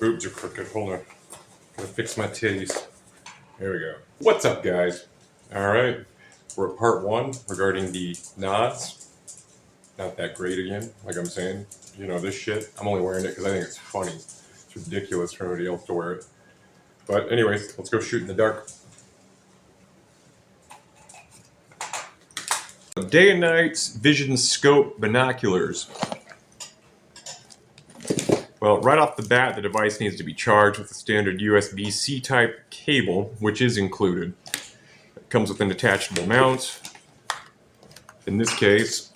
boobs are crooked. Hold on. Gotta fix my titties. There we go. What's up, guys? Alright, we're at part 1 regarding the nods. Not that great again, like I'm saying. You know, this shit, I'm only wearing it because I think it's funny. It's ridiculous for anybody else to wear it. But anyways, let's go shoot in the dark. Day and Night Vision Scope Binoculars. Well, right off the bat, the device needs to be charged with a standard USB-C type cable, which is included. It comes with an attachable mount. In this case,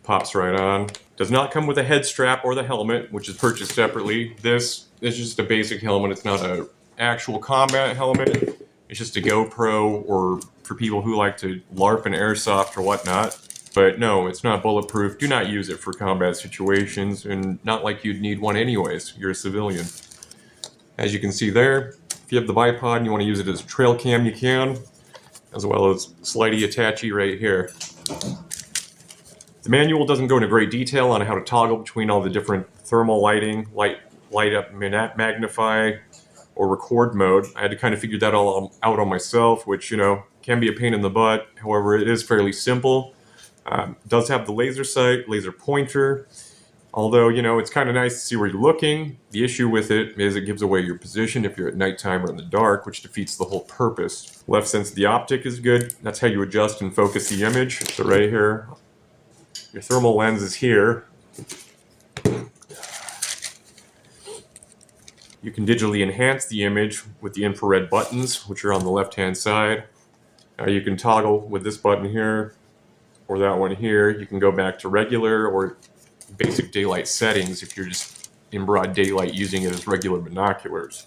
pops right on. Does not come with a head strap or the helmet, which is purchased separately. This is just a basic helmet. It's not an actual combat helmet. It's just a GoPro or for people who like to LARP and airsoft or whatnot. But no, it's not bulletproof. Do not use it for combat situations, and not like you'd need one anyways. You're a civilian. As you can see there, if you have the bipod and you want to use it as a trail cam, you can, as well as slidey attachee right here. The manual doesn't go into great detail on how to toggle between all the different thermal lighting, light up, magnify, or record mode. I had to kind of figure that all out on myself, which, you know, can be a pain in the butt. However, it is fairly simple. Does have the laser sight, laser pointer, although, you know, it's kind of nice to see where you're looking. The issue with it is it gives away your position if you're at nighttime or in the dark, which defeats the whole purpose. Left sense of the optic is good. That's how you adjust and focus the image. So right here, your thermal lens is here. You can digitally enhance the image with the infrared buttons, which are on the left-hand side. You can toggle with this button here, or that one here. You can go back to regular or basic daylight settings if you're just in broad daylight using it as regular binoculars.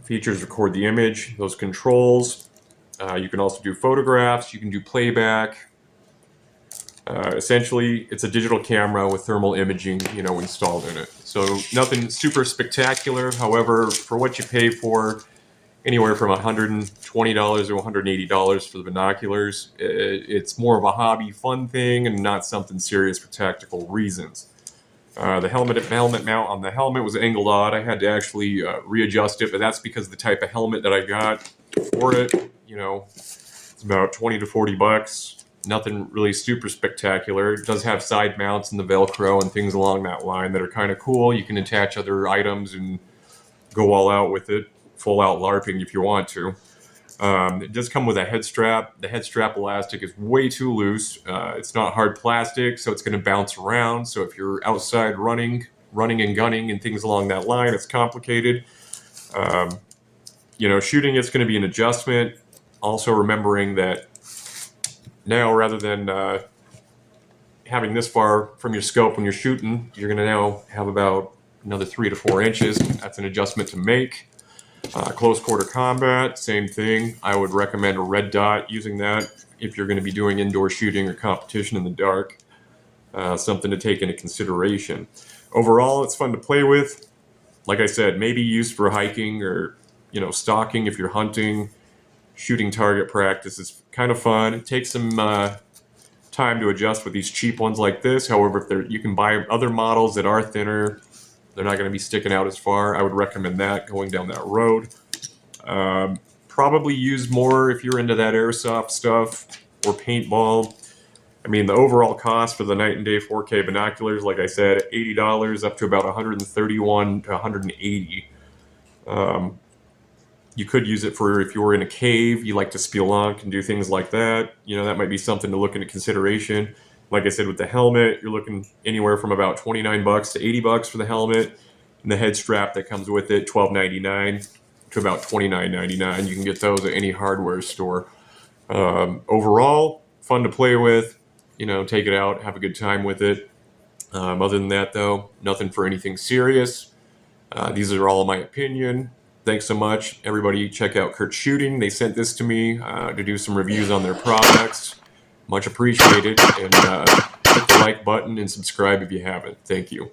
Features record the image, those controls. You can also do photographs, you can do playback. Essentially, it's a digital camera with thermal imaging, you know, installed in it. So nothing super spectacular. However, for what you pay for, anywhere from $120 or $180 for the binoculars. It's more of a hobby, fun thing, and not something serious for tactical reasons. The helmet mount on the helmet was angled odd. I had to actually readjust it, but that's because the type of helmet that I got for it, you know, it's about 20 to 40 bucks. Nothing really super spectacular. It does have side mounts and the Velcro and things along that line that are kind of cool. You can attach other items and go all out with it. Full out LARPing if you want to. It does come with a head strap. The head strap elastic is way too loose. It's not hard plastic, so it's going to bounce around. So if you're outside running and gunning and things along that line, it's complicated. You know, shooting it's going to be an adjustment. Also remembering that now, rather than having this far from your scope when you're shooting, you're going to now have about another 3 to 4 inches. That's an adjustment to make. Close quarter combat, same thing. I would recommend a red dot, using that if you're going to be doing indoor shooting or competition in the dark. Something to take into consideration. Overall, it's fun to play with. Like I said, maybe used for hiking or, you know, stalking if you're hunting. Shooting target practice is kind of fun. It takes some time to adjust with these cheap ones like this. However, if you can buy other models that are thinner, they're not going to be sticking out as far. I would recommend that going down that road. Probably use more if you're into that airsoft stuff or paintball. I mean, the overall cost for the night and day 4K binoculars, like I said, $80 up to about $131 to $180. You could use it for if you're in a cave, you like to spelunk and do things like that. You know, that might be something to look into consideration. Like I said, with the helmet, you're looking anywhere from about 29 bucks to 80 bucks for the helmet. And the head strap that comes with it, $12.99 to about $29.99. You can get those at any hardware store. Overall, fun to play with. You know, take it out, have a good time with it. Other than that, though, nothing for anything serious. These are all my opinion. Thanks so much. Everybody check out Kurt's Shooting. They sent this to me to do some reviews on their products. Much appreciated. And hit the like button and subscribe if you haven't. Thank you.